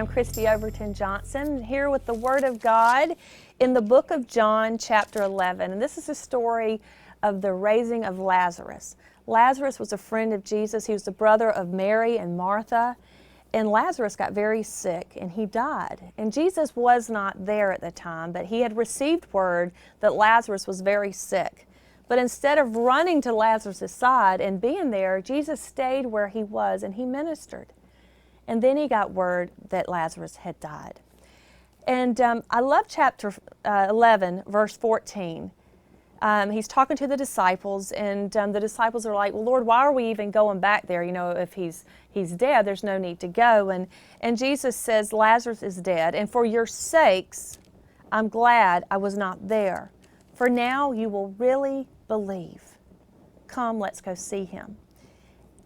I'm Christy Overton Johnson, here with the Word of God in the book of John, chapter 11. And this is a story of the raising of Lazarus. Lazarus was a friend of Jesus. He was the brother of Mary and Martha. And Lazarus got very sick and he died. And Jesus was not there at the time, but he had received word that Lazarus was very sick. But instead of running to Lazarus' side and being there, Jesus stayed where he was and he ministered. And then he got word that Lazarus had died. And I love chapter 11, verse 14. He's talking to the disciples, and the disciples are like, well, Lord, why are we even going back there? You know, if he's dead, there's no need to go. And Jesus says, Lazarus is dead, and for your sakes, I'm glad I was not there. For now you will really believe. Come, let's go see him.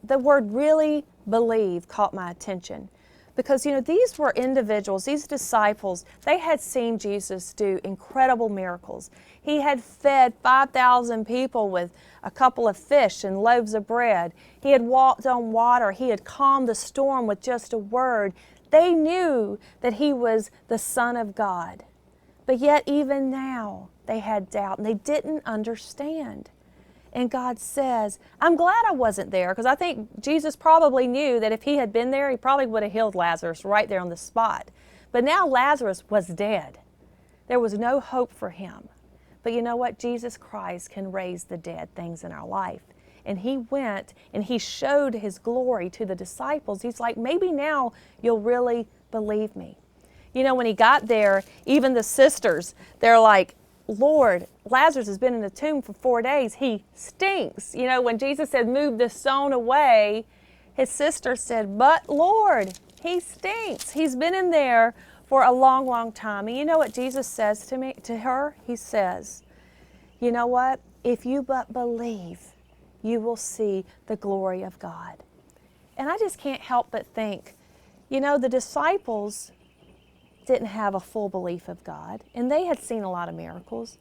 The word really believe caught my attention because, you know, these were individuals, these disciples, they had seen Jesus do incredible miracles. He had fed 5,000 people with a couple of fish and loaves of bread. He had walked on water. He had calmed the storm with just a word. They knew that he was the Son of God. But yet even now they had doubt and they didn't understand. And God says, I'm glad I wasn't there, because I think Jesus probably knew that if he had been there, he probably would have healed Lazarus right there on the spot. But now Lazarus was dead. There was no hope for him. But you know what? Jesus Christ can raise the dead things in our life. And he went and he showed his glory to the disciples. He's like, maybe now you'll really believe me. You know, when he got there, even the sisters, they're like, Lord, Lazarus has been in the tomb for 4 days. He stinks. You know, when Jesus said, move the stone away, his sister said, but Lord, he stinks. He's been in there for a long, long time. And you know what Jesus says to her? He says, you know what? If you but believe, you will see the glory of God. And I just can't help but think, you know, the disciples didn't have a full belief of God, and they had seen a lot of miracles.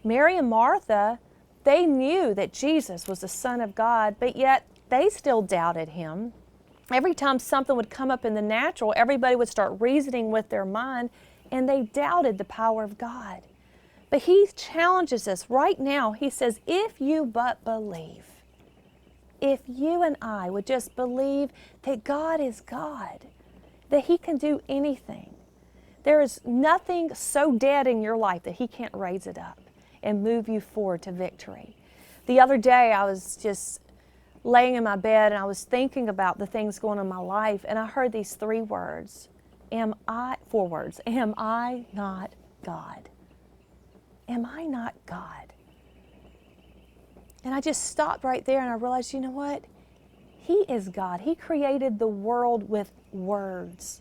Mary and Martha, they knew that Jesus was the Son of God, but yet they still doubted him. Every time something would come up in the natural, everybody would start reasoning with their mind, and they doubted the power of God. But he challenges us right now. He says, if you but believe, if you and I would just believe that God is God, that he can do anything. There is nothing so dead in your life that he can't raise it up and move you forward to victory. The other day, I was just laying in my bed and I was thinking about the things going on in my life, and I heard these 4 words. Am I not God? Am I not God? And I just stopped right there and I realized, you know what? He is God. He created the world with words.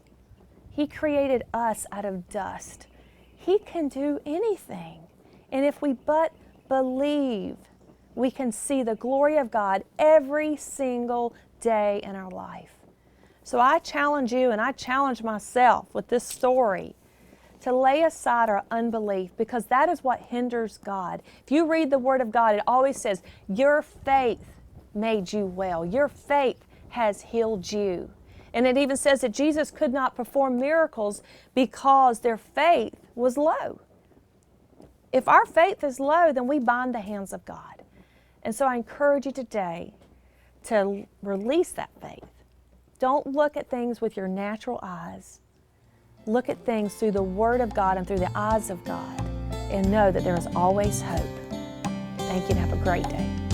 He created us out of dust. He can do anything. And if we but believe, we can see the glory of God every single day in our life. So I challenge you and I challenge myself with this story to lay aside our unbelief, because that is what hinders God. If you read the Word of God, it always says, your faith made you well. Your faith has healed you. And it even says that Jesus could not perform miracles because their faith was low. If our faith is low, then we bind the hands of God. And so I encourage you today to release that faith. Don't look at things with your natural eyes. Look at things through the Word of God and through the eyes of God, and know that there is always hope. Thank you and have a great day.